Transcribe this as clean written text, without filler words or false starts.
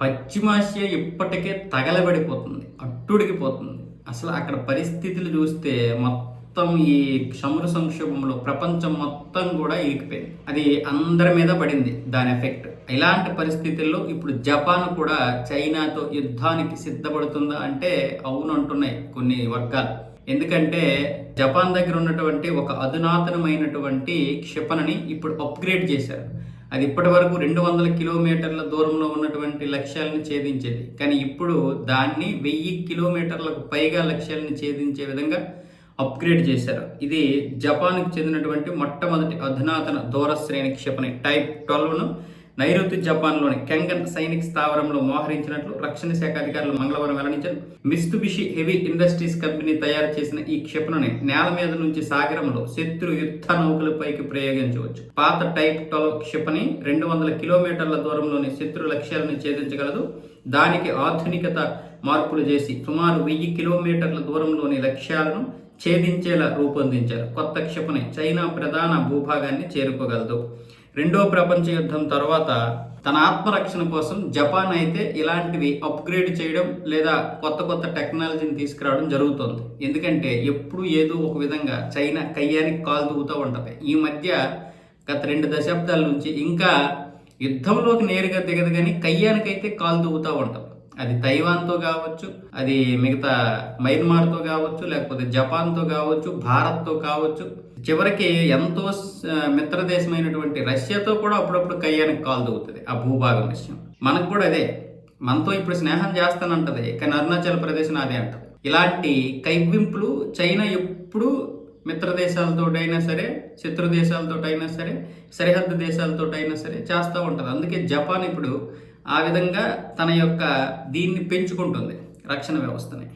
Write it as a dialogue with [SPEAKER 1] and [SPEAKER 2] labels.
[SPEAKER 1] పశ్చిమాసియా ఇప్పటికే తగలబడిపోతుంది, అట్టుడికిపోతుంది. అసలు అక్కడ పరిస్థితులు చూస్తే మొత్తం ఈ చమురు సంక్షోభంలో ప్రపంచం మొత్తం కూడా ఇరికిపోయింది. అది అందరి మీద పడింది దాని ఎఫెక్ట్. ఇలాంటి పరిస్థితుల్లో ఇప్పుడు జపాన్ కూడా చైనాతో యుద్ధానికి సిద్ధపడుతుందా అంటే అవును అంటున్నాయి కొన్ని వర్గాలు. ఎందుకంటే జపాన్ దగ్గర ఉన్నటువంటి ఒక అధునాతనమైనటువంటి క్షిపణిని ఇప్పుడు అప్గ్రేడ్ చేశారు. అది ఇప్పటి వరకు 200 కిలోమీటర్ల దూరంలో ఉన్నటువంటి లక్ష్యాలను ఛేదించేది, కానీ ఇప్పుడు దాన్ని 1000 కిలోమీటర్లకు పైగా లక్ష్యాలను ఛేదించే విధంగా అప్గ్రేడ్ చేశారు. ఇది జపాన్కు చెందినటువంటి మొట్టమొదటి అధునాతన దూర శ్రేణి క్షిపణి టైప్ 12ను నైరుతి జపాన్లోని కెంగన్ సైనిక స్థావరంలో మోహరించినట్లు రక్షణ శాఖ అధికారులు మంగళవారం వెల్లడించారు. మిత్సుబిషి హెవీ ఇండస్ట్రీస్ కంపెనీ తయారు చేసిన ఈ క్షిపణిని నేల మీద నుంచి సాగరంలో శత్రు యుద్ధ నౌకలపైకి ప్రయోగించవచ్చు. పాత టైప్ 12 క్షిపణి 200 కిలోమీటర్ల దూరంలోని శత్రు లక్ష్యాలను ఛేదించగలదు. దానికి ఆధునికత మార్పులు చేసి సుమారు 1000 కిలోమీటర్ల దూరంలోని లక్ష్యాలను ఛేదించేలా రూపొందించారు. కొత్త క్షిపణి చైనా ప్రధాన భూభాగాన్ని చేరుకోగలదు. రెండో ప్రపంచ యుద్ధం తర్వాత తన ఆత్మరక్షణ కోసం జపాన్ అయితే ఇలాంటివి అప్గ్రేడ్ చేయడం లేదా కొత్త టెక్నాలజీని తీసుకురావడం జరుగుతుంది. ఎందుకంటే ఎప్పుడు ఏదో ఒక విధంగా చైనా కయ్యానికి కాలు దూగుతూ ఉంటుంది. ఈ మధ్య గత 2 దశాబ్దాల నుంచి ఇంకా యుద్ధంలోకి నేరుగా దిగదు, కానీ కయ్యానికైతే కాలు దూగుతూ ఉంటుంది. అది తైవాన్తో కావచ్చు, అది మిగతా మయన్మార్తో కావచ్చు, లేకపోతే జపాన్తో కావచ్చు, భారత్తో కావచ్చు, చివరికి ఎంతో మిత్రదేశమైనటువంటి రష్యాతో కూడా అప్పుడప్పుడు కయ్యానికి కాలు దూగుతుంది ఆ భూభాగం విషయం. మనకు కూడా అదే, మనతో ఇప్పుడు స్నేహం చేస్తానంటది, కానీ అరుణాచల్ ప్రదేశ్ నాదే అంటది. ఇలాంటి కైవింపులు చైనా ఎప్పుడు మిత్ర దేశాలతోటైనా సరే, శత్రు దేశాలతోటైనా సరే, సరిహద్దు దేశాలతోటైనా సరే చేస్తూ ఉంటుంది. అందుకే జపాన్ ఇప్పుడు ఆ విధంగా తన యొక్క దీన్ని పెంచుకుంటుంది, రక్షణ వ్యవస్థని.